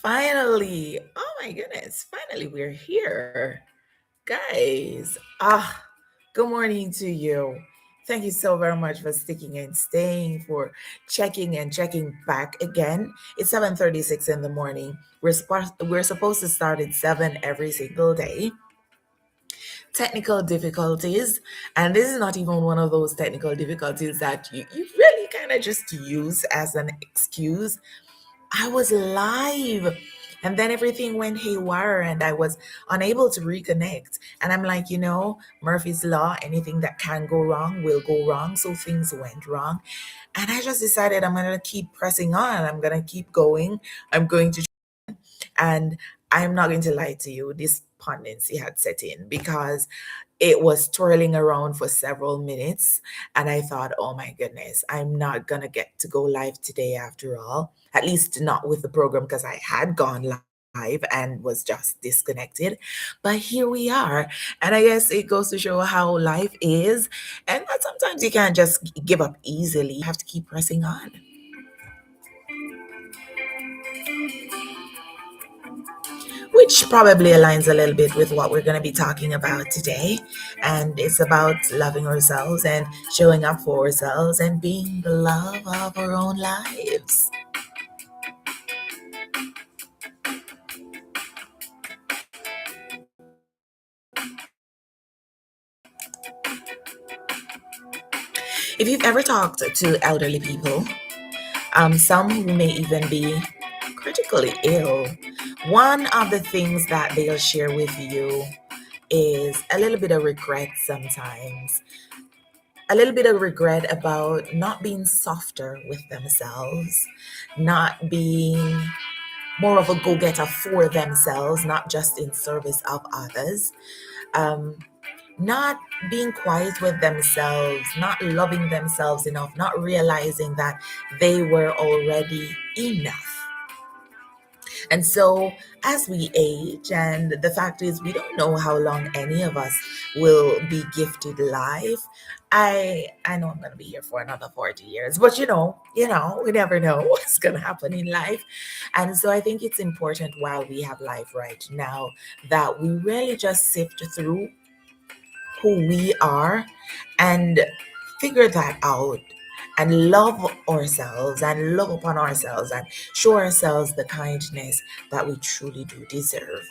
Finally. Oh my goodness. Finally, we're here. Guys, good morning to you. Thank you so very much for sticking and staying, for checking and checking back again. It's 7:36 in the morning. We're supposed to start at 7 every single day. Technical difficulties, and this is not even one of those technical difficulties that you really kind of just use as an excuse. I was live. And then everything went haywire and I was unable to reconnect. And I'm like, Murphy's Law, anything that can go wrong will go wrong. So things went wrong. And I just decided I'm going to keep pressing on. I'm going to keep going. I'm going to, and I'm not going to lie to you. This despondency had set in because it was twirling around for several minutes. And I thought, oh my goodness, I'm not going to get to go live today after all, at least not with the program because I had gone live and was just disconnected. But here we are. And I guess it goes to show how life is. And that sometimes you can't just give up easily. You have to keep pressing on. Which probably aligns a little bit with what we're going to be talking about today. And it's about loving ourselves and showing up for ourselves and being the love of our own lives. If you've ever talked to elderly people, some who may even be critically ill, one of the things that they'll share with you is a little bit of regret sometimes, a little bit of regret about not being softer with themselves, not being more of a go getter for themselves, not just in service of others, um, not being quiet with themselves, not loving themselves enough, not realizing that they were already enough. And so, as we age, and the fact is, we don't know how long any of us will be gifted life. I know I'm going to be here for another 40 years, but we never know what's going to happen in life. And so, I think it's important while we have life right now that we really just sift through who we are and figure that out and love ourselves and love upon ourselves and show ourselves the kindness that we truly do deserve.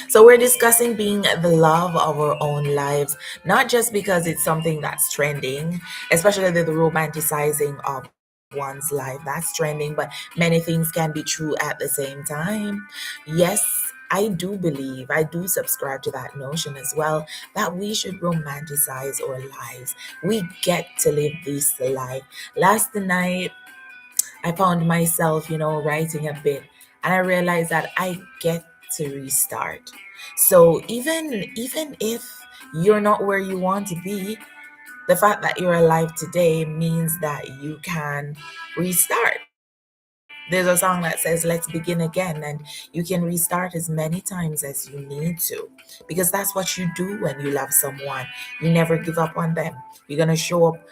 So, we're discussing being the love of our own lives, not just because it's something that's trending, especially the romanticizing of one's life that's trending, but many things can be true at the same time. Yes, I do believe, I do subscribe to that notion as well that we should romanticize our lives. We get to live this life. Last night, I found myself, writing a bit, and I realized that I get to restart. So even if you're not where you want to be, the fact that you're alive today means that you can restart. There's a song that says, let's begin again, and you can restart as many times as you need to because that's what you do when you love someone. You never give up on them. You're going to show up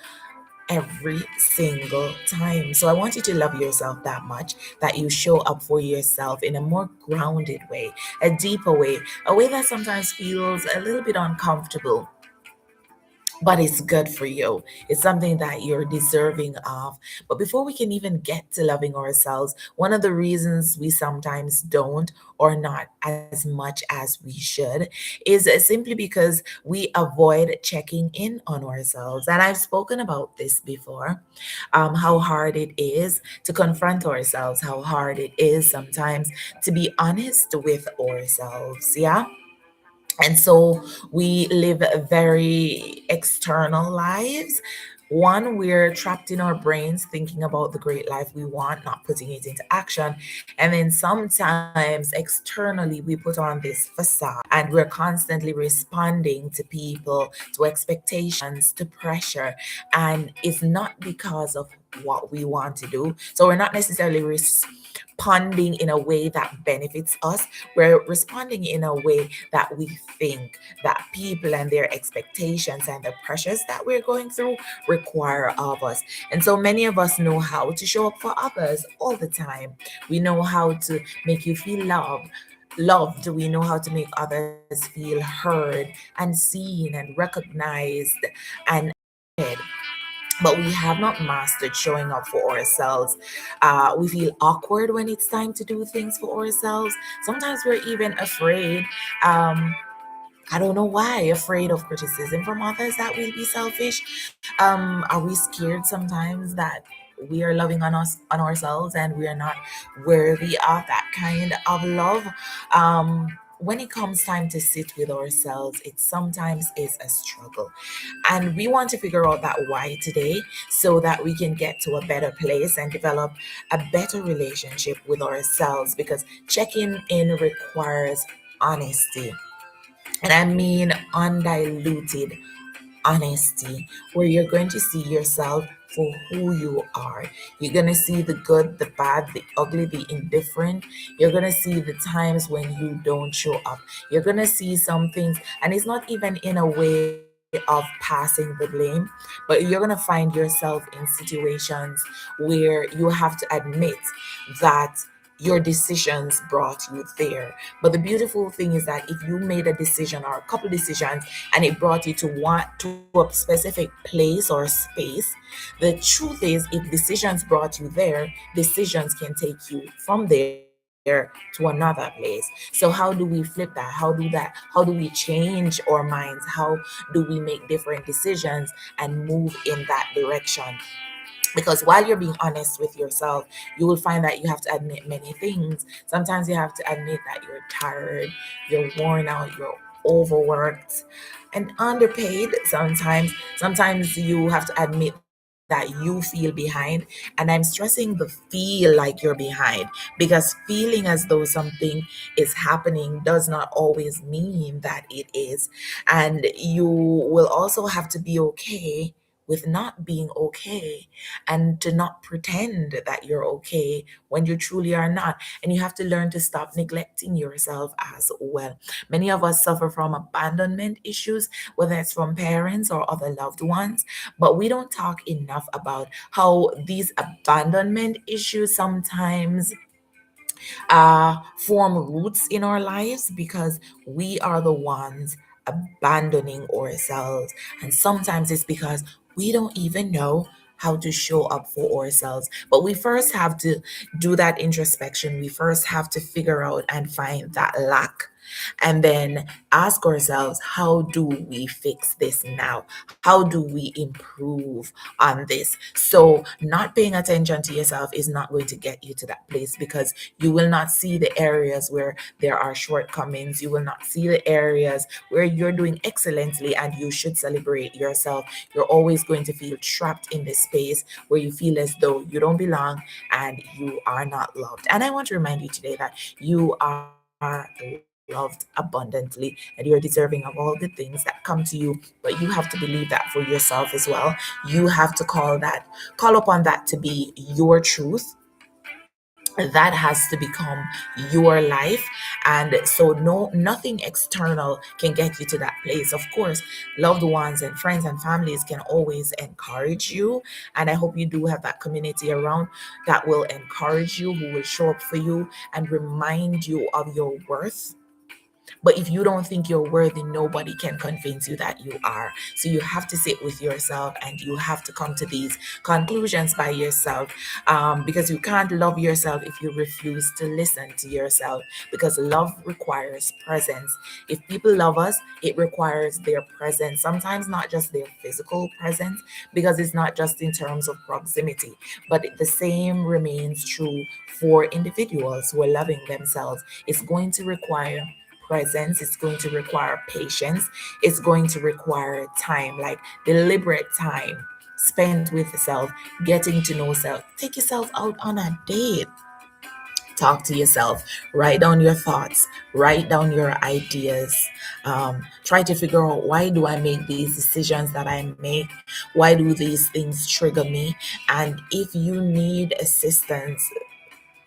every single time. So I want you to love yourself that much that you show up for yourself in a more grounded way, a deeper way, a way that sometimes feels a little bit uncomfortable, but it's good for you. It's something that you're deserving of. But before we can even get to loving ourselves, one of the reasons we sometimes don't or not as much as we should is simply because we avoid checking in on ourselves. And I've spoken about this before, how hard it is to confront ourselves, how hard it is sometimes to be honest with ourselves. Yeah. And so we live very external lives. One, we're trapped in our brains thinking about the great life we want, not putting it into action. And then sometimes externally, we put on this facade and we're constantly responding to people, to expectations, to pressure. And it's not because of what we want to do. So we're not necessarily responding in a way that benefits us. We're responding in a way that we think that people and their expectations and the pressures that we're going through require of us. And so many of us know how to show up for others all the time. We know how to make you feel loved. We know how to make others feel heard and seen and recognized and accepted. But we have not mastered showing up for ourselves. We feel awkward when it's time to do things for ourselves. Sometimes we're even afraid. Um, I don't know why, afraid of criticism from others that we'll be selfish. Are we scared sometimes that we are loving on ourselves and we are not worthy of that kind of love? When it comes time to sit with ourselves, it sometimes is a struggle. And we want to figure out that why today so that we can get to a better place and develop a better relationship with ourselves, because checking in requires honesty, and I mean undiluted honesty, where you're going to see yourself for who you are. You're going to see the good, the bad, the ugly, the indifferent. You're going to see the times when you don't show up. You're going to see some things, and it's not even in a way of passing the blame, but you're going to find yourself in situations where you have to admit that your decisions brought you there. But the beautiful thing is that if you made a decision or a couple decisions and it brought you to a specific place or space, the truth is if decisions brought you there, decisions can take you from there to another place. So how do we flip that? How do we change our minds? How do we make different decisions and move in that direction? Because while you're being honest with yourself, you will find that you have to admit many things. Sometimes you have to admit that you're tired, you're worn out, you're overworked and underpaid. Sometimes you have to admit that you feel behind. And I'm stressing the feel like you're behind, because feeling as though something is happening does not always mean that it is. And you will also have to be okay with not being okay, and to not pretend that you're okay when you truly are not. And you have to learn to stop neglecting yourself as well. Many of us suffer from abandonment issues, whether it's from parents or other loved ones, but we don't talk enough about how these abandonment issues sometimes form roots in our lives because we are the ones abandoning ourselves. And sometimes it's because we don't even know how to show up for ourselves. But we first have to do that introspection. We first have to figure out and find that lack. And then ask ourselves, how do we fix this now? How do we improve on this? So, not paying attention to yourself is not going to get you to that place, because you will not see the areas where there are shortcomings. You will not see the areas where you're doing excellently and you should celebrate yourself. You're always going to feel trapped in this space where you feel as though you don't belong and you are not loved. And I want to remind you today that you are loved abundantly and you're deserving of all good things that come to you. But you have to believe that for yourself as well. You have to call upon that to be your truth. That has to become your life. And so nothing external can get you to that place. Of course, loved ones and friends and families can always encourage you, and I hope you do have that community around that will encourage you, who will show up for you and remind you of your worth. But if you don't think you're worthy, nobody can convince you that you are. So you have to sit with yourself and you have to come to these conclusions by yourself, because you can't love yourself if you refuse to listen to yourself. Because love requires presence. If people love us, it requires their presence. Sometimes not just their physical presence, because it's not just in terms of proximity, but the same remains true for individuals who are loving themselves. It's going to require presence, it's going to require patience, it's going to require time, like deliberate time spent with yourself, getting to know self. Take yourself out on a date, Talk to yourself, write down your thoughts, write down your ideas. Try to figure out, why do I make these decisions that I make? Why do these things trigger me? And if you need assistance,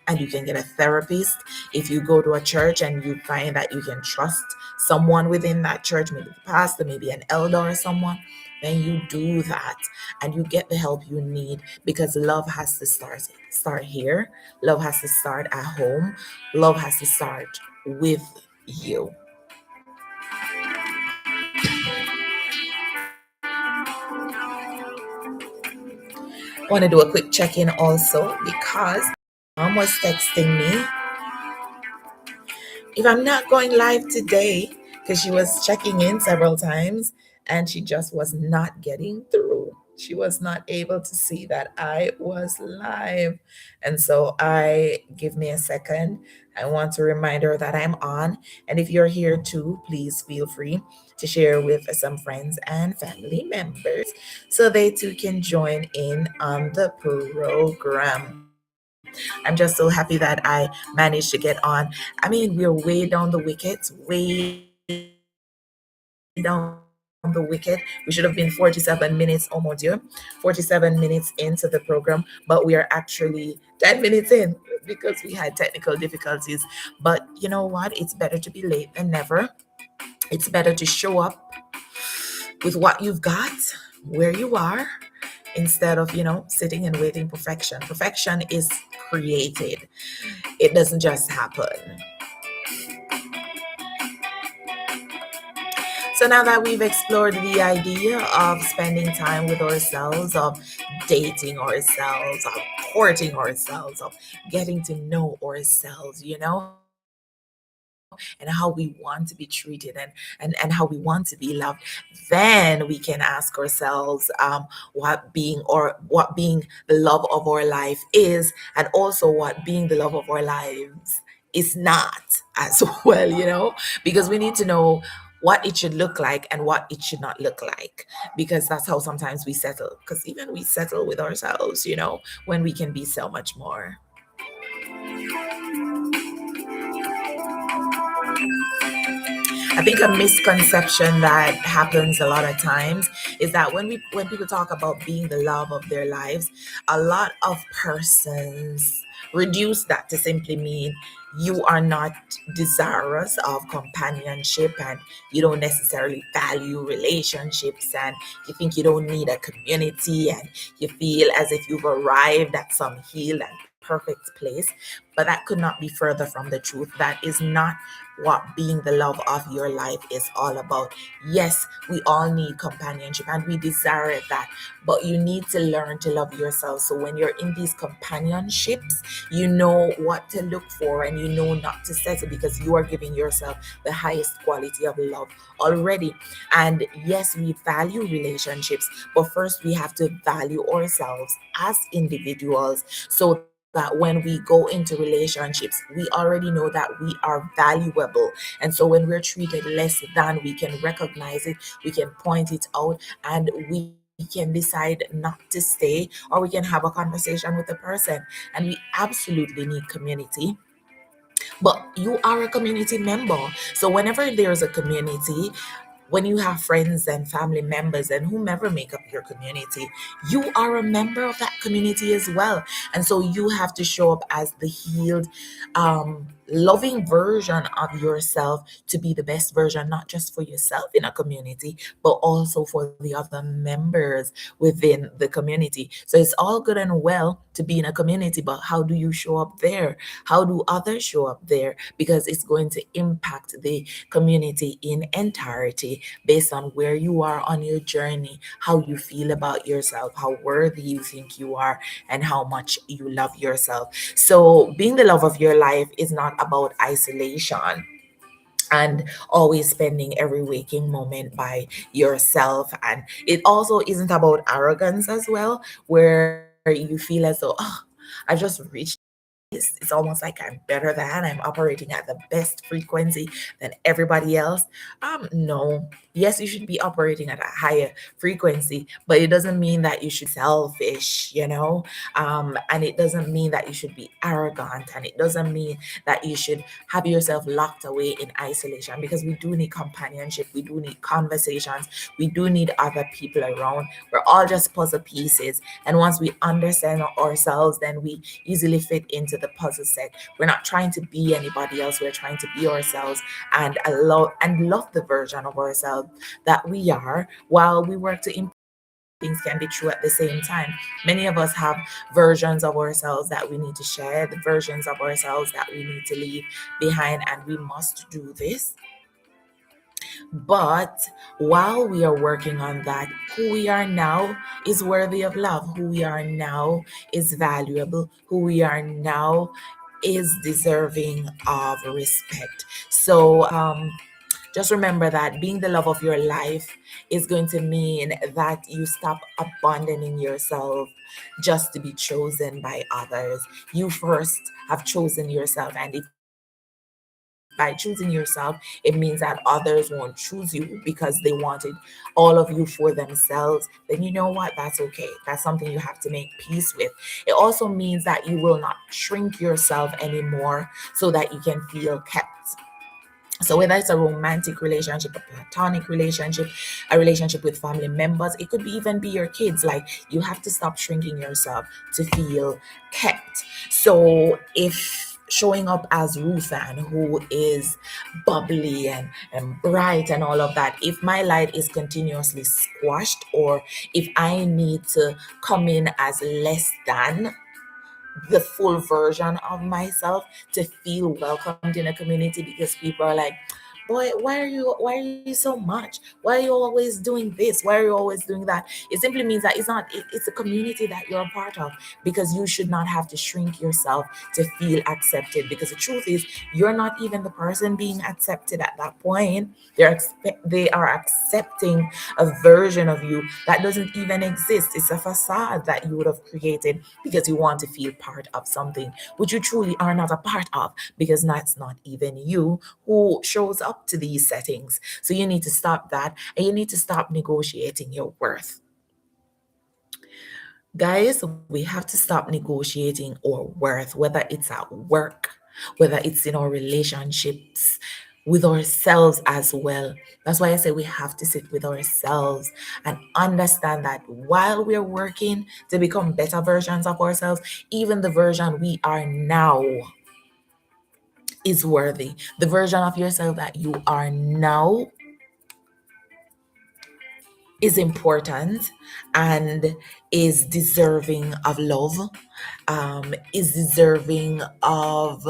and you can get a therapist, if you go to a church and you find that you can trust someone within that church, maybe the pastor, maybe an elder or someone, then you do that and you get the help you need, because love has to start here. Love has to start at home. Love has to start with you. I want to do a quick check-in also, because mom was texting me if I'm not going live today, because she was checking in several times and she just was not getting through. She was not able to see that I was live. And so give me a second. I want to remind her that I'm on. And if you're here too, please feel free to share with some friends and family members so they too can join in on the program. I'm just so happy that I managed to get on. I mean, we're way down the wicket, way down the wicket. We should have been 47 minutes, oh mon Dieu, 47 minutes into the program, but we are actually 10 minutes in because we had technical difficulties. But you know what? It's better to be late than never. It's better to show up with what you've got, where you are, instead of, sitting and waiting perfection. Perfection is created, it doesn't just happen. So now that we've explored the idea of spending time with ourselves, of dating ourselves, of courting ourselves, of getting to know ourselves, and how we want to be treated, and how we want to be loved, then we can ask ourselves, what being the love of our life is, and also what being the love of our lives is not as well, because we need to know what it should look like and what it should not look like, because that's how sometimes we settle, because even we settle with ourselves, when we can be so much more. I think a misconception that happens a lot of times is that when people talk about being the love of their lives, a lot of persons reduce that to simply mean you are not desirous of companionship, and you don't necessarily value relationships, and you think you don't need a community, and you feel as if you've arrived at some healed and perfect place. But that could not be further from the truth. That is not what being the love of your life is all about. Yes, we all need companionship and we desire that, but you need to learn to love yourself. So when you're in these companionships, you know what to look for and you know not to settle, because you are giving yourself the highest quality of love already. And yes, we value relationships, but first we have to value ourselves as individuals, so that when we go into relationships, we already know that we are valuable. And so when we're treated less than, we can recognize it, we can point it out, and we can decide not to stay, or we can have a conversation with the person. And we absolutely need community, but you are a community member. So whenever there's a community, when you have friends and family members and whomever make up your community, you are a member of that community as well. And so you have to show up as the healed, loving version of yourself, to be the best version, not just for yourself in a community, but also for the other members within the community. So it's all good and well to be in a community, but how do you show up there? How do others show up there? Because it's going to impact the community in entirety, based on where you are on your journey, how you feel about yourself, how worthy you think you are, and how much you love yourself. So being the love of your life is not about isolation and always spending every waking moment by yourself. And it also isn't about arrogance as well, where you feel as though, oh, I just reached It's almost like I'm better than, I'm operating at the best frequency than everybody else. No. Yes, you should be operating at a higher frequency, but it doesn't mean that you should selfish, and it doesn't mean that you should be arrogant, and it doesn't mean that you should have yourself locked away in isolation, because we do need companionship, we do need conversations, we do need other people around. We're all just puzzle pieces, and once we understand ourselves, then we easily fit into the puzzle set. We're not trying to be anybody else, we're trying to be ourselves and allow and love the version of ourselves that we are, while we work to improve things can be true at the same time. Many of us have versions of ourselves that we need to share, the versions of ourselves that we need to leave behind, and we must do this. But while we are working on that, who we are now is worthy of love. Who we are now is valuable. Who we are now is deserving of respect. So just remember that being the love of your life is going to mean that you stop abandoning yourself just to be chosen by others. You first have chosen yourself, and if by choosing yourself, it means that others won't choose you because they wanted all of you for themselves, then you know what? That's okay. That's something you have to make peace with. It also means that you will not shrink yourself anymore so that you can feel kept. So whether it's a romantic relationship, a platonic relationship, a relationship with family members, it could be even be your kids. Like, you have to stop shrinking yourself to feel kept. So if showing up as Ruth, who is bubbly and bright and all of that, if my light is continuously squashed, or if I need to come in as less than the full version of myself to feel welcomed in a community, because people are like, boy, why are you so much, why are you always doing this, why are you always doing that? It simply means that it's a community that you're a part of, because you should not have to shrink yourself to feel accepted, because the truth is, you're not even the person being accepted at that point. They are accepting a version of you that doesn't even exist. It's a facade that you would have created because you want to feel part of something which you truly are not a part of, because that's not even you who shows up to these settings. So you need to stop that, and you need to stop negotiating your worth. Guys, we have to stop negotiating our worth, whether it's at work, whether it's in our relationships, with ourselves as well. That's why I say we have to sit with ourselves and understand that while we're working to become better versions of ourselves, even the version we are now is worthy. The version of yourself that you are now is important and is deserving of love, is deserving of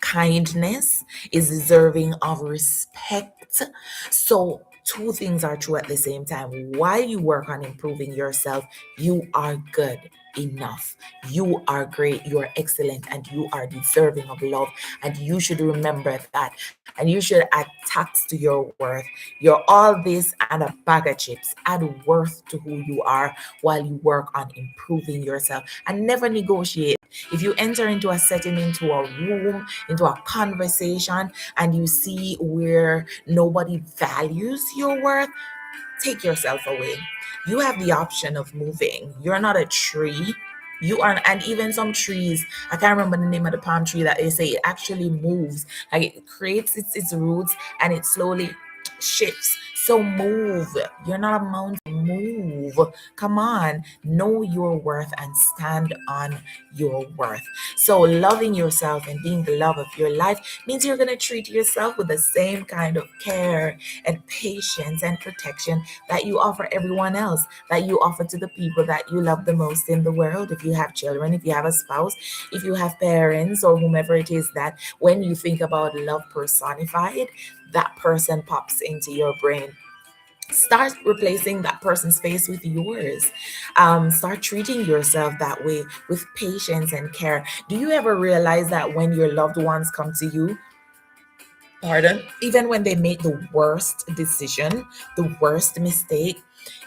kindness, is deserving of respect. So, two things are true at the same time. While you work on improving yourself, you are good enough. You are great, you are excellent, and you are deserving of love. And you should remember that. And you should add tax to your worth. You're all this and a bag of chips. Add worth to who you are while you work on improving yourself, and never negotiate. If you enter into a setting, into a room, into a conversation, and you see where nobody values your worth, take yourself away. You have the option of moving. You're not a tree. You are, and even some trees, I can't remember the name of the palm tree, that they say it actually moves. Like, it creates its roots and it slowly shifts. So move. You're not a mountain. Move. Come on. Know your worth and stand on your worth. So loving yourself and being the love of your life means you're going to treat yourself with the same kind of care and patience and protection that you offer everyone else, that you offer to the people that you love the most in the world. If you have children, if you have a spouse, if you have parents, or whomever it is, that when you think about love personified, that person pops into your brain. Start replacing that person's face with yours. Start treating yourself that way, with patience and care. Do you ever realize that when your loved ones come to you, pardon, even when they make the worst decision, the worst mistake,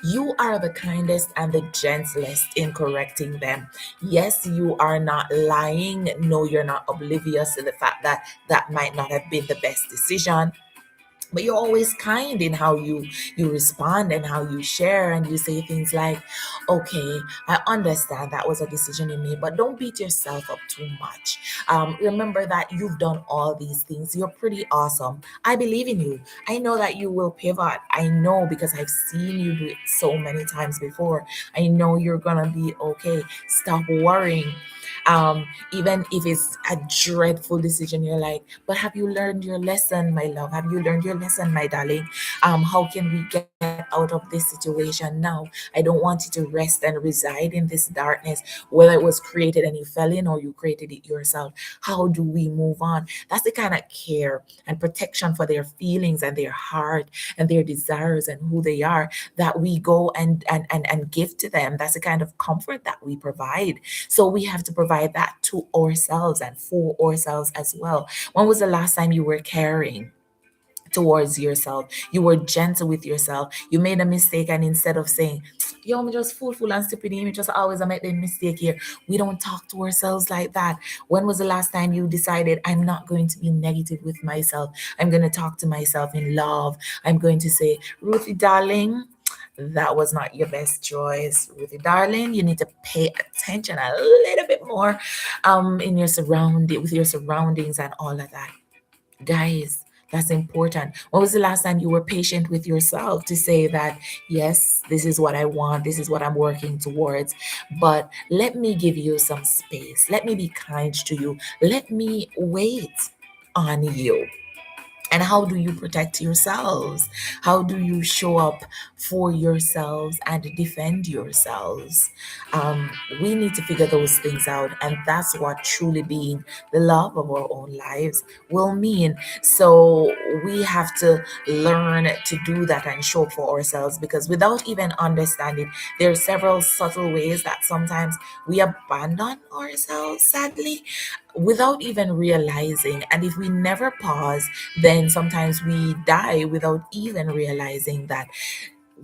you are the kindest and the gentlest in correcting them. Yes, you are not lying. No, you're not oblivious to the fact that that might not have been the best decision, but you're always kind in how you respond and how you share, and you say things like, okay, I understand that was a decision you made, but don't beat yourself up too much. Remember that you've done all these things. You're pretty awesome. I believe in you. I know that you will pivot. I know, because I've seen you do it so many times before. I know you're gonna be okay. Stop worrying. Even if it's a dreadful decision, you're like, but have you learned your lesson, my love? Have you learned your lesson, my darling? How can we get out of this situation now? I don't want you to rest and reside in this darkness, whether it was created and you fell in or you created it yourself. How do we move on? That's the kind of care and protection for their feelings and their heart and their desires and who they are that we go and give to them. That's the kind of comfort that we provide. So we have to provide that to ourselves and for ourselves as well. When was the last time you were caring towards yourself? You were gentle with yourself. You made a mistake, and instead of saying, yo, me just fool and stupid, me just always I make the mistake here. We don't talk to ourselves like that. When was the last time you decided, I'm not going to be negative with myself? I'm going to talk to myself in love. I'm going to say, Ruthie, darling, that was not your best choice. Ruthie, darling, you need to pay attention a little bit more in your surrounding with your surroundings and all of that. Guys, that's important. When was the last time you were patient with yourself to say that, yes, this is what I want, this is what I'm working towards, but let me give you some space. Let me be kind to you. Let me wait on you. And how do you protect yourselves? How do you show up for yourselves and defend yourselves? We need to figure those things out. And that's what truly being the love of our own lives will mean. So we have to learn to do that and show up for ourselves, because without even understanding, there are several subtle ways that sometimes we abandon ourselves, sadly, without even realizing. And if we never pause, then sometimes we die without even realizing that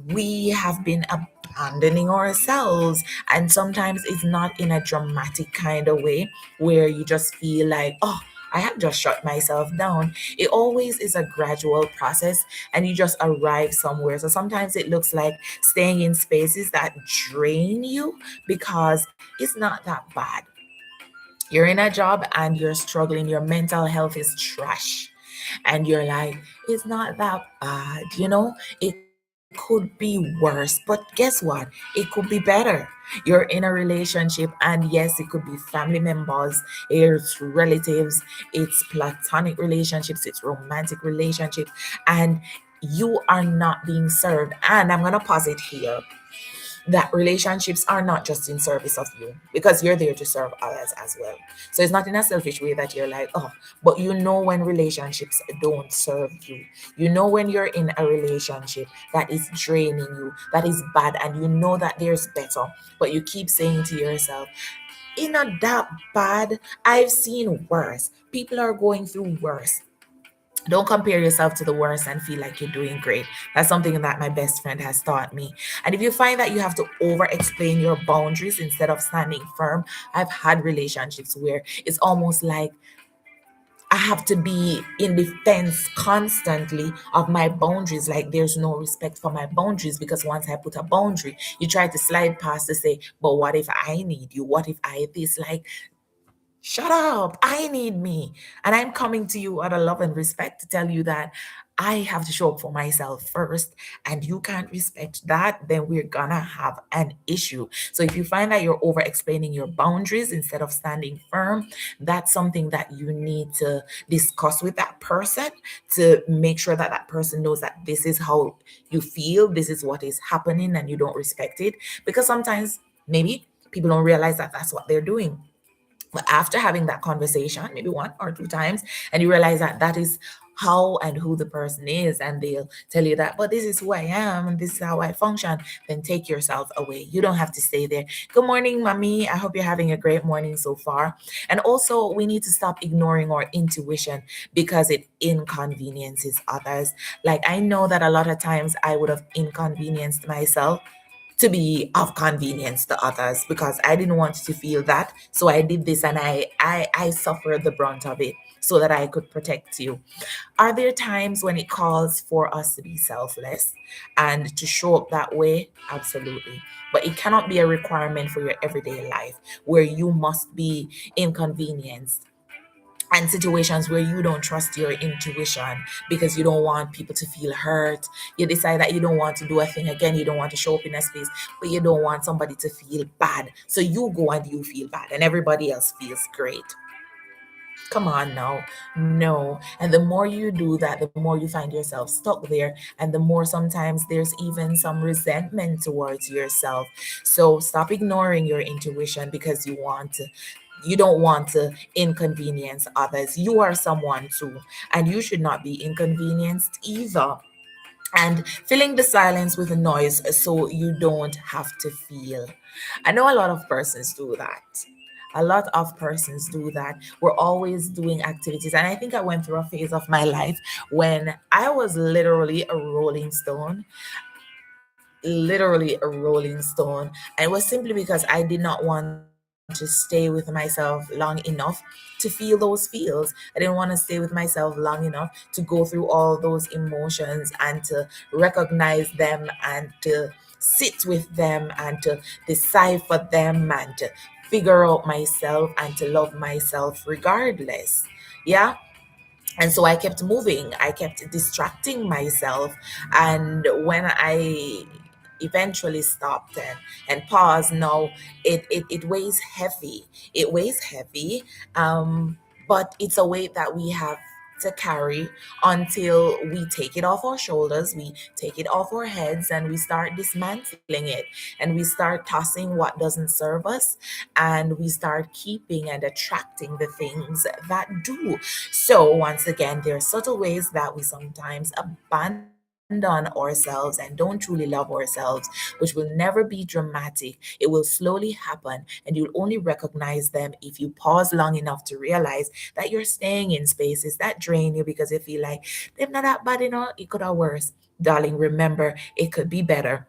we have been abandoning ourselves. And sometimes it's not in a dramatic kind of way where you just feel like, oh, I have just shut myself down. It always is a gradual process, and you just arrive somewhere. So sometimes it looks like staying in spaces that drain you because it's not that bad. You're in a job and you're struggling, your mental health is trash. And you're like, it's not that bad, it could be worse. But guess what? It could be better. You're in a relationship, and yes, it could be family members, it's relatives, it's platonic relationships, it's romantic relationships, and you are not being served. And I'm going to pause it here, that relationships are not just in service of you, because you're there to serve others as well. So it's not in a selfish way that you're like, oh, but when relationships don't serve you. When you're in a relationship that is draining you, that is bad, and you know that there's better, but you keep saying to yourself, it's not that bad. I've seen worse. People are going through worse. Don't compare yourself to the worst and feel like you're doing great. That's something that my best friend has taught me. And if you find that you have to over explain your boundaries instead of standing firm, I've had relationships where it's almost like I have to be in defense constantly of my boundaries. Like there's no respect for my boundaries, because once I put a boundary, you try to slide past to say, but what if I need you? What if I this? Like, shut up. I need me. And I'm coming to you out of love and respect to tell you that I have to show up for myself first. And you can't respect that, then we're gonna have an issue. So if you find that you're over explaining your boundaries instead of standing firm, that's something that you need to discuss with that person to make sure that that person knows that this is how you feel, this is what is happening, and you don't respect it. Because sometimes maybe people don't realize that that's what they're doing, but after having that conversation, maybe one or two times, and you realize that that is how and who the person is, and they'll tell you that, but this is who I am and this is how I function, then take yourself away. You don't have to stay there. Good morning, mommy. I hope you're having a great morning so far. And also, we need to stop ignoring our intuition because it inconveniences others. Like, I know that a lot of times I would have inconvenienced myself to be of convenience to others because I didn't want to feel that. So I did this, and I suffered the brunt of it so that I could protect you. Are there times when it calls for us to be selfless and to show up that way? Absolutely. But it cannot be a requirement for your everyday life where you must be inconvenienced, and situations where you don't trust your intuition because you don't want people to feel hurt. You decide that you don't want to do a thing again, you don't want to show up in a space, but you don't want somebody to feel bad. So you go and you feel bad, and everybody else feels great. Come on now. No. And the more you do that, the more you find yourself stuck there. And the more sometimes there's even some resentment towards yourself. So stop ignoring your intuition because you don't want to inconvenience others. You are someone too, and you should not be inconvenienced either. And filling the silence with a noise so you don't have to feel. I know a lot of persons do that. A lot of persons do that. We're always doing activities. And I think I went through a phase of my life when I was literally a rolling stone, literally a rolling stone. And it was simply because I did not want to stay with myself long enough to feel those feels. I didn't want to stay with myself long enough to go through all those emotions and to recognize them and to sit with them and to decipher them and to figure out myself and to love myself regardless. Yeah. And so I kept moving, I kept distracting myself. And when I eventually stopped and paused, now it weighs heavy. It weighs heavy, but it's a weight that we have to carry until we take it off our shoulders, we take it off our heads, and we start dismantling it, and we start tossing what doesn't serve us, and we start keeping and attracting the things that do. So, once again, there are subtle ways that we sometimes abandon ourselves and don't truly love ourselves, which will never be dramatic. It will slowly happen, and you'll only recognize them if you pause long enough to realize that you're staying in spaces that drain you because you feel like they're not that bad, it could have worse. Darling, remember, it could be better.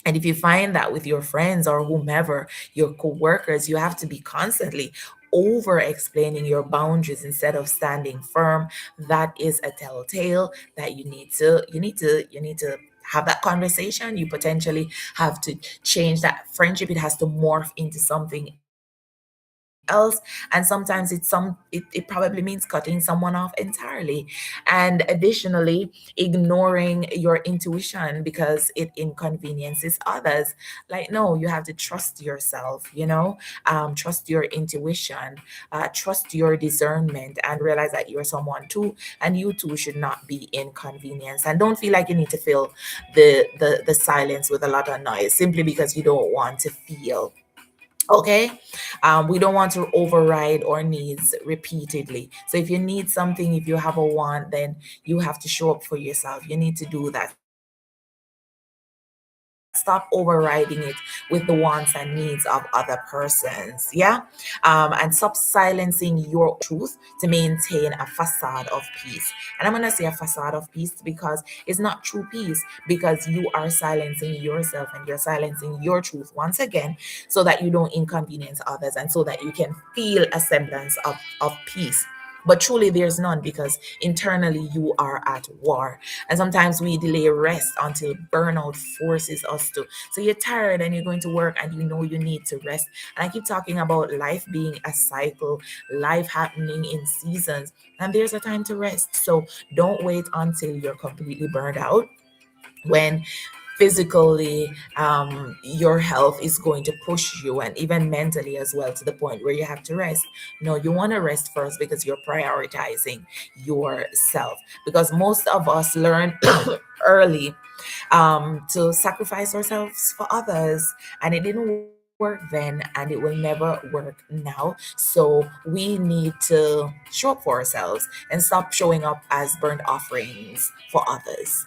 And if you find that with your friends or whomever, your co-workers, you have to be constantly over explaining your boundaries instead of standing firm, that is a telltale that you need to have that conversation. You potentially have to change that friendship. It has to morph into something else. And sometimes it probably means cutting someone off entirely. And additionally, ignoring your intuition because it inconveniences others. Like, no, you have to trust yourself, trust your intuition, trust your discernment, and realize that you're someone too, and you too should not be inconvenienced. And don't feel like you need to fill the silence with a lot of noise simply because you don't want to feel. Okay. We don't want to override our needs repeatedly. So if you need something, if you have a want, then you have to show up for yourself. You need to do that. Stop overriding it with the wants and needs of other persons. Yeah. And stop silencing your own truth to maintain a facade of peace. And I'm going to say a facade of peace because it's not true peace, because you are silencing yourself and you're silencing your truth once again so that you don't inconvenience others and so that you can feel a semblance of peace. But truly, there's none because internally you are at war. And sometimes we delay rest until burnout forces us to. So you're tired and you're going to work and you know you need to rest. And I keep talking about life being a cycle, life happening in seasons, and there's a time to rest. So don't wait until you're completely burned out when physically your health is going to push you, and even mentally as well, to the point where you have to rest. No, you want to rest first because you're prioritizing yourself, because most of us learn early to sacrifice ourselves for others, and it didn't work out work then and it will never work now. So we need to show up for ourselves and stop showing up as burnt offerings for others.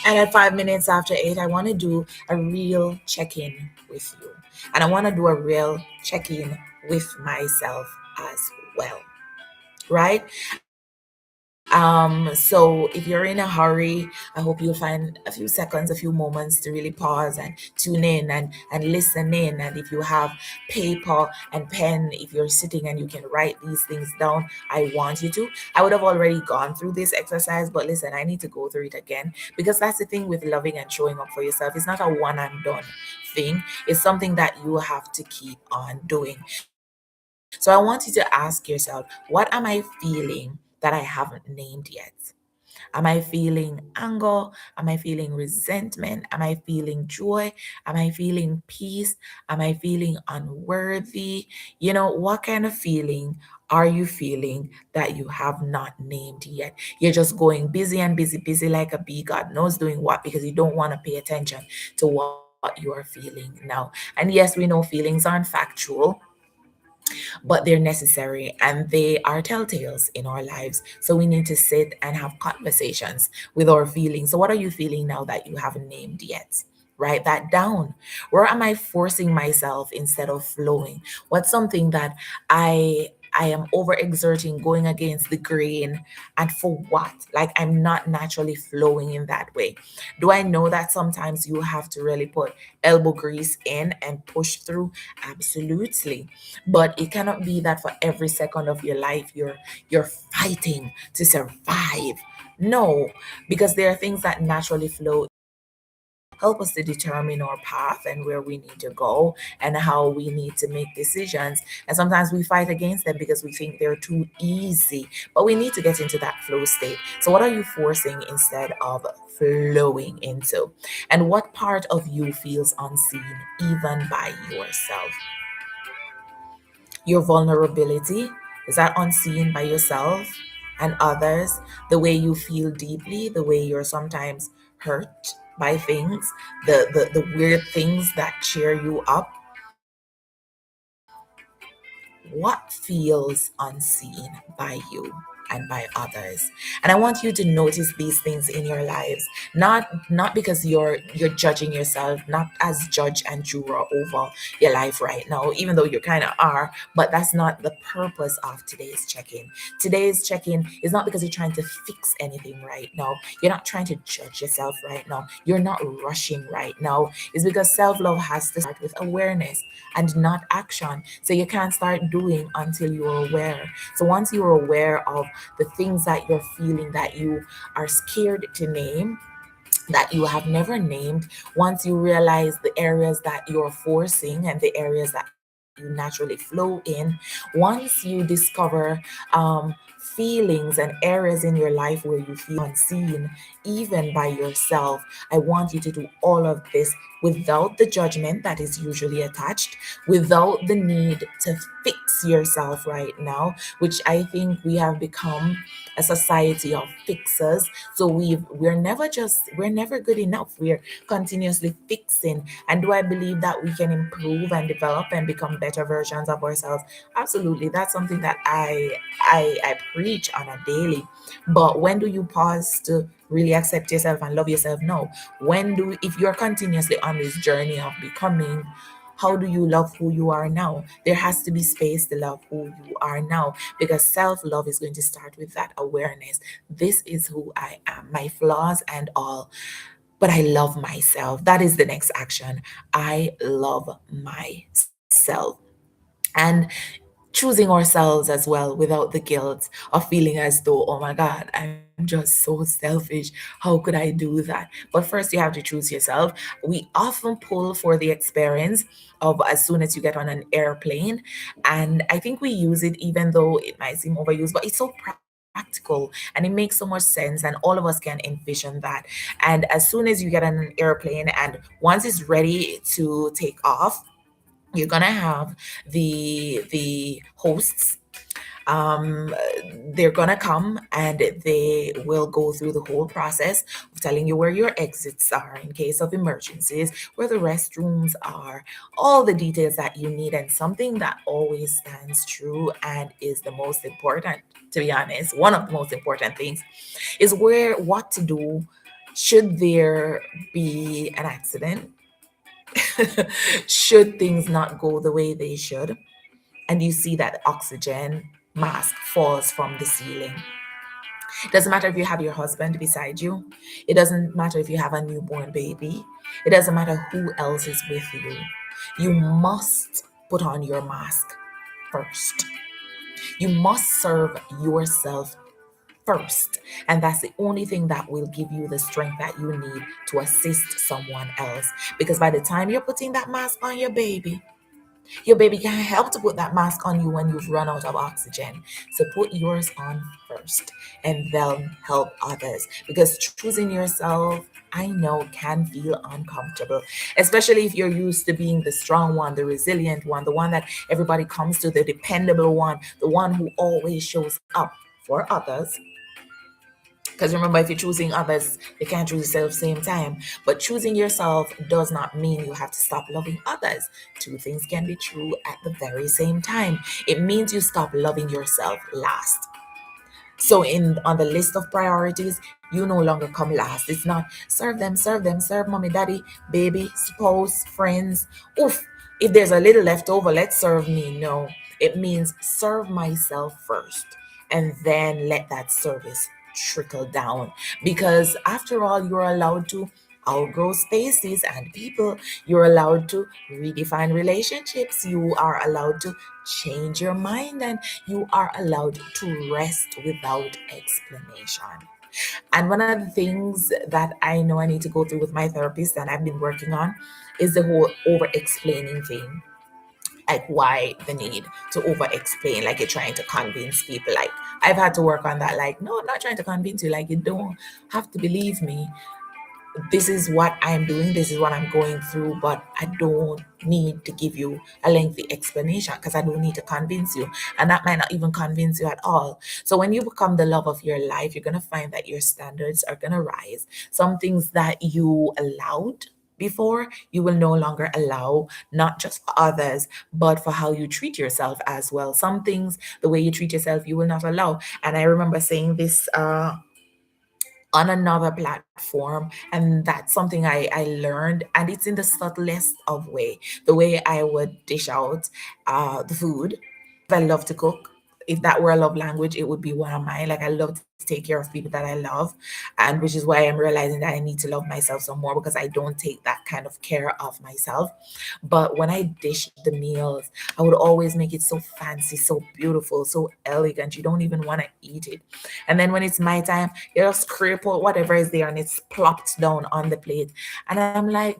And at 5 minutes after 8, I want to do a real check in with you. And I want to do a real check in with myself as well. Right? So if you're in a hurry, I hope you'll find a few seconds, a few moments to really pause and tune in and listen in. And if you have paper and pen, if you're sitting and you can write these things down, I want you to. I would have already gone through this exercise, but listen, I need to go through it again because that's the thing with loving and showing up for yourself. It's not a one and done thing. It's something that you have to keep on doing. So I want you to ask yourself, what am I feeling that I haven't named yet? Am I feeling anger? Am I feeling resentment? Am I feeling joy? Am I feeling peace? Am I feeling unworthy? What kind of feeling are you feeling that you have not named yet? You're just going busy and busy, busy like a bee. God knows doing what because you don't want to pay attention to what you are feeling now. And yes, we know feelings aren't factual, but they're necessary and they are telltales in our lives. So we need to sit and have conversations with our feelings. So, what are you feeling now that you haven't named yet? Write that down. Where am I forcing myself instead of flowing? What's something that I am overexerting, going against the grain, and for what? Like I'm not naturally flowing in that way. Do I know that sometimes you have to really put elbow grease in and push through? Absolutely. But it cannot be that for every second of your life you're fighting to survive. No, because there are things that naturally flow, help us to determine our path and where we need to go and how we need to make decisions. And sometimes we fight against them because we think they're too easy, but we need to get into that flow state. So, what are you forcing instead of flowing into? And what part of you feels unseen even by yourself? Your vulnerability, is that unseen by yourself and others? The way you feel deeply, the way you're sometimes hurt by things, the weird things that cheer you up. What feels unseen by you and by others? And I want you to notice these things in your lives, not because you're judging yourself, not as judge and juror over your life right now, even though you kind of are, but that's not the purpose of today's check-in. Today's check-in is not because you're trying to fix anything right now. You're not trying to judge yourself right now. You're not rushing right now. It's because self-love has to start with awareness and not action. So you can't start doing until you're aware. So once you're aware of the things that you're feeling that you are scared to name, that you have never named, once you realize the areas that you're forcing and the areas that you naturally flow in, once you discover feelings and areas in your life where you feel unseen, even by yourself, I want you to do all of this without the judgment that is usually attached, without the need to fix yourself right now, which I think we have become a society of fixers. So we're never good enough. We're continuously fixing. And do I believe that we can improve and develop and become better versions of ourselves? Absolutely. That's something that I preach on a daily. But when do you pause to really accept yourself and love yourself? No. If you're continuously on this journey of becoming, how do you love who you are now? There has to be space to love who you are now, because self love is going to start with that awareness. This is who I am, my flaws and all, but I love myself. That is the next action. I love myself. And choosing ourselves as well without the guilt of feeling as though, oh my God, I'm just so selfish. How could I do that? But first, you have to choose yourself. We often pull for the experience of as soon as you get on an airplane. And I think we use it even though it might seem overused, but it's so practical and it makes so much sense. And all of us can envision that. And as soon as you get on an airplane and once it's ready to take off, you're gonna have the hosts Um, they're gonna come and they will go through the whole process of telling you where your exits are in case of emergencies, where the restrooms are, all the details that you need. And something that always stands true and is the most important, to be honest, one of the most important things is where what to do should there be an accident, should things not go the way they should, and you see that oxygen mask falls from the ceiling. It doesn't matter if you have your husband beside you. It doesn't matter if you have a newborn baby. It doesn't matter who else is with you. You must put on your mask first. You must serve yourself first. And that's the only thing that will give you the strength that you need to assist someone else. Because by the time you're putting that mask on your baby can't help to put that mask on you when you've run out of oxygen. So put yours on first and then help others. Because choosing yourself, I know, can feel uncomfortable, especially if you're used to being the strong one, the resilient one, the one that everybody comes to, the dependable one, the one who always shows up for others. Because remember, if you're choosing others, they can't choose yourself same time. But choosing yourself does not mean you have to stop loving others. Two things can be true at the very same time. It means you stop loving yourself last. So in on the list of priorities, you no longer come last. It's not serve them, serve mommy, daddy, baby, spouse, friends. Oof. If there's a little left over, let's serve me. No. It means serve myself first and then let that service trickle down. Because after all, you're allowed to outgrow spaces and people. You're allowed to redefine relationships. You are allowed to change your mind, and you are allowed to rest without explanation. And one of the things that I know I need to go through with my therapist and I've been working on is the whole over explaining thing. Like, why the need to over explain, like you're trying to convince people. Like, I've had to work on that. Like, no, I'm not trying to convince you. Like, you don't have to believe me. This is what I'm doing, this is what I'm going through, but I don't need to give you a lengthy explanation because I don't need to convince you. And that might not even convince you at all. So when you become the love of your life, you're going to find that your standards are going to rise. Some things that you allowed before, you will no longer allow, not just for others, but for how you treat yourself as well. Some things, the way you treat yourself, you will not allow. And I remember saying this on another platform, and that's something I learned, and it's in the subtlest of way, the way I would dish out the food. I love to cook. If that were a love language, it would be one of mine. Like, I love to take care of people that I love, and which is why I'm realizing that I need to love myself some more, because I don't take that kind of care of myself. But when I dish the meals, I would always make it so fancy, so beautiful, so elegant. You don't even want to eat it. And then when it's my time, you just scrape out whatever is there and it's plopped down on the plate. And I'm like,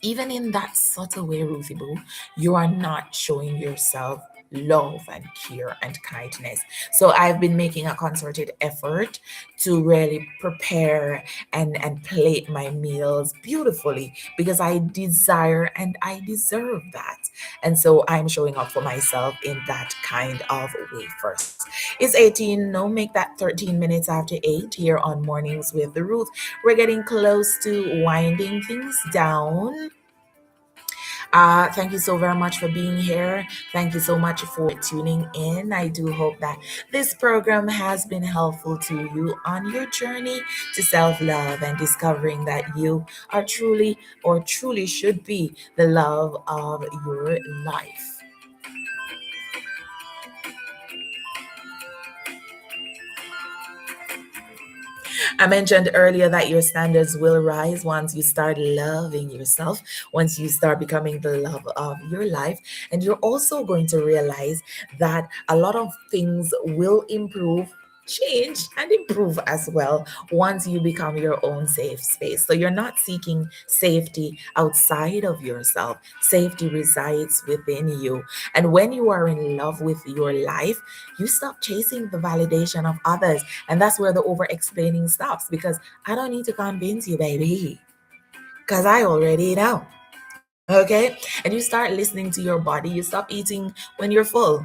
even in that subtle way, Ruthie Boo, you are not showing yourself love and care and kindness. So I've been making a concerted effort to really prepare and plate my meals beautifully, because I desire and I deserve that. And so I'm showing up for myself in that kind of way first. It's 18, no, make that 13 minutes after 8 here on Mornings with the Ruth. We're getting close to winding things down. Thank you so very much for being here. Thank you so much for tuning in. I do hope that this program has been helpful to you on your journey to self love and discovering that you are truly, or truly should be, the love of your life. I mentioned earlier that your standards will rise once you start loving yourself, once you start becoming the love of your life. And you're also going to realize that a lot of things will improve, change, and improve as well once you become your own safe space. So you're not seeking safety outside of yourself, safety resides within you. And when you are in love with your life, you stop chasing the validation of others. And that's where the over explaining stops, because I don't need to convince you, baby, because I already know. Okay. And you start listening to your body. You stop eating when you're full.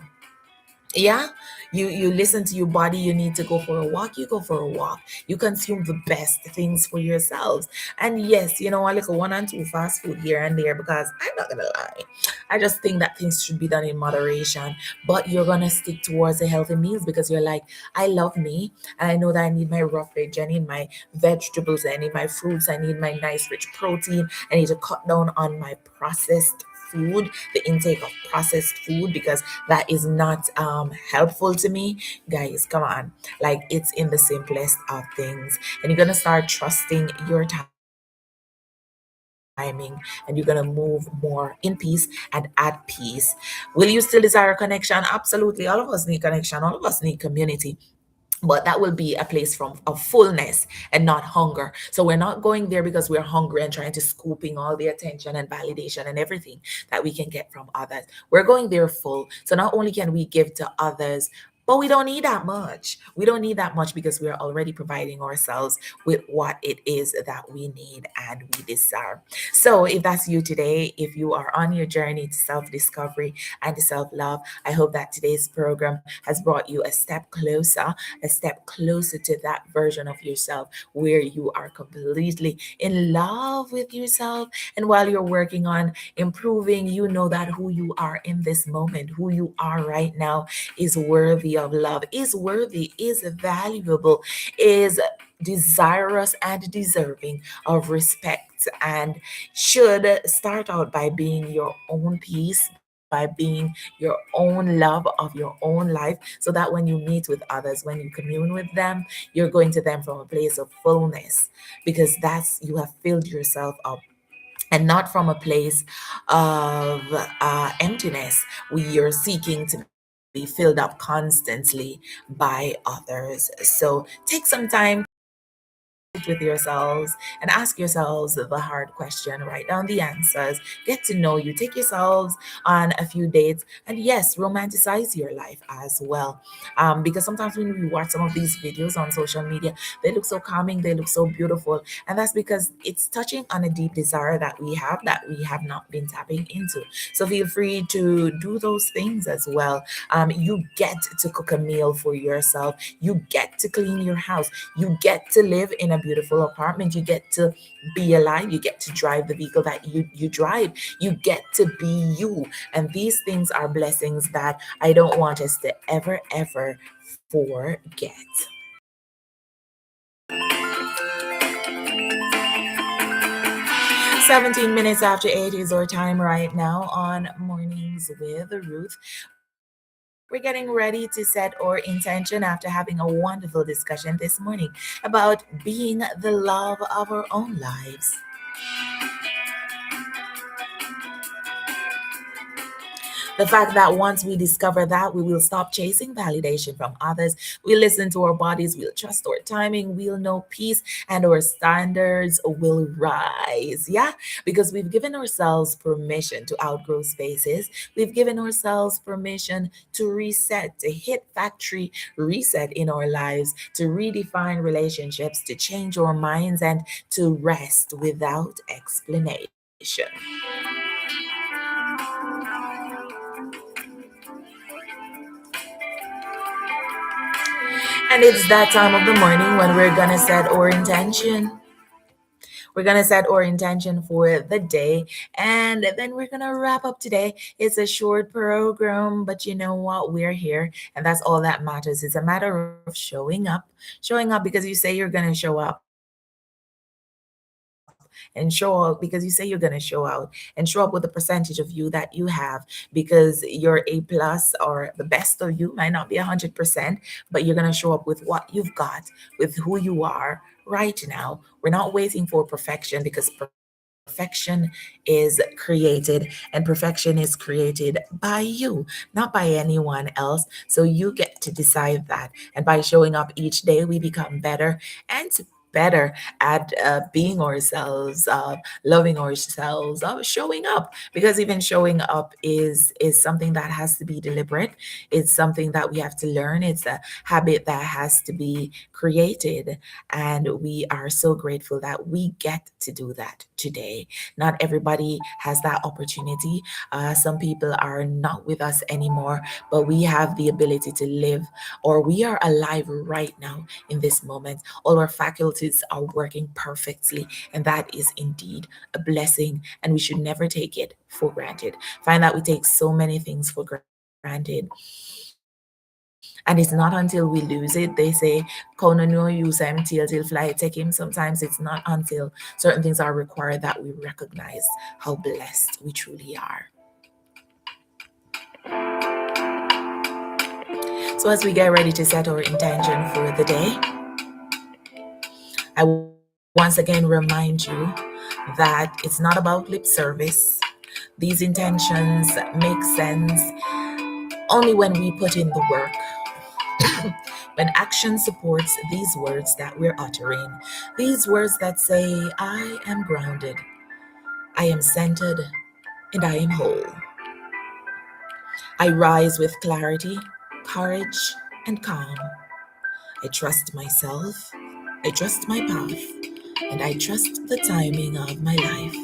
Yeah, you listen to your body. You need to go for a walk, you go for a walk. You consume the best things for yourselves. And yes, a little one and two fast food here and there, because I'm not gonna lie, I just think that things should be done in moderation. But you're gonna stick towards the healthy meals because you're like, I love me, and I know that I need my raw veg, I need my vegetables, I need my fruits, I need my nice rich protein. I need to cut down on my processed food, the intake of processed food, because that is not helpful to me. Guys, come on. Like, it's in the simplest of things. And you're going to start trusting your timing, and you're going to move more in peace and at peace. Will you still desire connection? Absolutely. All of us need connection. All of us need community, but that will be a place of fullness and not hunger. So we're not going there because we're hungry and trying to scooping all the attention and validation and everything that we can get from others. We're going there full. So not only can we give to others, but we don't need that much. We don't need that much because we are already providing ourselves with what it is that we need and we desire. So if that's you today, if you are on your journey to self-discovery and to self-love, I hope that today's program has brought you a step closer to that version of yourself where you are completely in love with yourself. And while you're working on improving, you know that who you are in this moment, who you are right now, is worthy of love, is worthy, is valuable, is desirous and deserving of respect, and should start out by being your own peace, by being your own love of your own life, so that when you meet with others, when you commune with them, you're going to them from a place of fullness, because that's, you have filled yourself up, and not from a place of emptiness where you're seeking to be filled up constantly by others. So take some time with yourselves and ask yourselves the hard question. Write down the answers, get to know you, take yourselves on a few dates, and yes, romanticize your life as well. Because sometimes when we watch some of these videos on social media, they look so calming, they look so beautiful, and that's because it's touching on a deep desire that we have not been tapping into. So feel free to do those things as well. You get to cook a meal for yourself, you get to clean your house, you get to live in a beautiful apartment, you get to be alive, you get to drive the vehicle that you drive, you get to be you. And these things are blessings that I don't want us to ever forget. 17 minutes after 8 is our time right now on Mornings with Ruth. We're getting ready to set our intention after having a wonderful discussion this morning about being the love of our own lives. The fact that once we discover that, we will stop chasing validation from others. We'll listen to our bodies, we'll trust our timing, we'll know peace, and our standards will rise. Yeah, because we've given ourselves permission to outgrow spaces. We've given ourselves permission to reset, to hit factory reset in our lives, to redefine relationships, to change our minds, and to rest without explanation. And it's that time of the morning when we're gonna set our intention. We're gonna set our intention for the day, and then we're gonna wrap up today. It's a short program, but you know what? We're here, and that's all that matters. It's a matter of showing up because you say you're gonna show up, and show up because you say you're gonna show out, and show up with the percentage of you that you have, because you're A plus, or the best of you might not be 100%, but you're gonna show up with what you've got, with who you are right now. We're not waiting for perfection, because perfection is created, and perfection is created by you, not by anyone else. So you get to decide that. And by showing up each day, we become better. And better at being ourselves, loving ourselves, showing up. Because even showing up is something that has to be deliberate. It's something that we have to learn. It's a habit that has to be created, and we are so grateful that we get to do that today. Not everybody has that opportunity. Some people are not with us anymore, but we have the ability to live, or we are alive right now in this moment. All our faculties are working perfectly, and that is indeed a blessing, and we should never take it for granted. Find that we take so many things for granted. And it's not until we lose it. They say, Kono no use him till fly take him. Sometimes it's not until certain things are required that we recognize how blessed we truly are. So as we get ready to set our intention for the day, I once again remind you that it's not about lip service. These intentions make sense only when we put in the work, when action supports these words that we're uttering, these words that say, I am grounded, I am centered, and I am whole. I rise with clarity, courage, and calm. I trust myself, I trust my path, and I trust the timing of my life.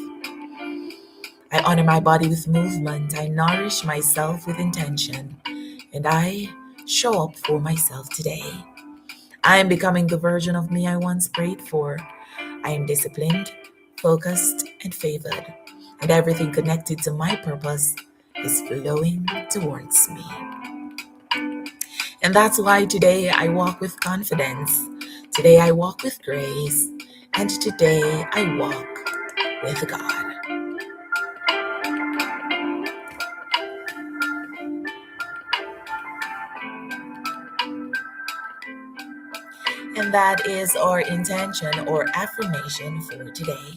I honor my body with movement, I nourish myself with intention, and I show up for myself today. I am becoming the version of me I once prayed for. I am disciplined, focused, and favored, and everything connected to my purpose is flowing towards me. And that's why today I walk with confidence. Today I walk with grace. And today I walk with God. And that is our intention or affirmation for today.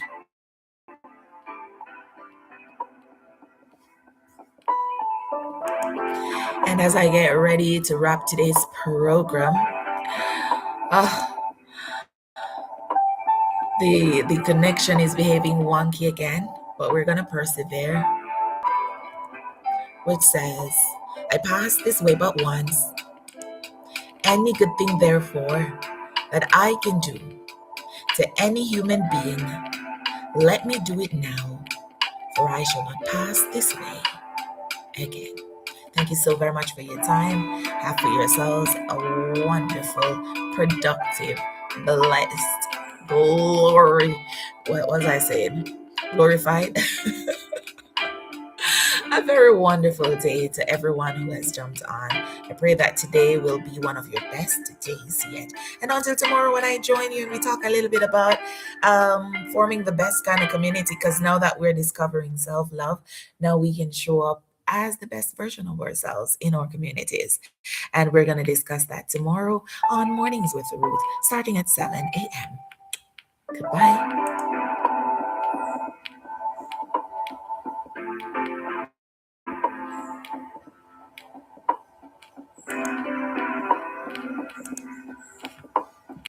And as I get ready to wrap today's program, uh, the connection is behaving wonky again, but we're gonna persevere, which says, I passed this way but once. Any good thing, therefore, that I can do to any human being, let me do it now, for I shall not pass this way again. Thank you so very much for your time. Have for yourselves a wonderful, productive, blessed, glory. What was I saying? Glorified. A very wonderful day to everyone who has jumped on. I pray that today will be one of your best days yet. And until tomorrow, when I join you and we talk a little bit about forming the best kind of community, because now that we're discovering self love, now we can show up as the best version of ourselves in our communities. And we're going to discuss that tomorrow on Mornings with Ruth, starting at 7 a.m. Goodbye.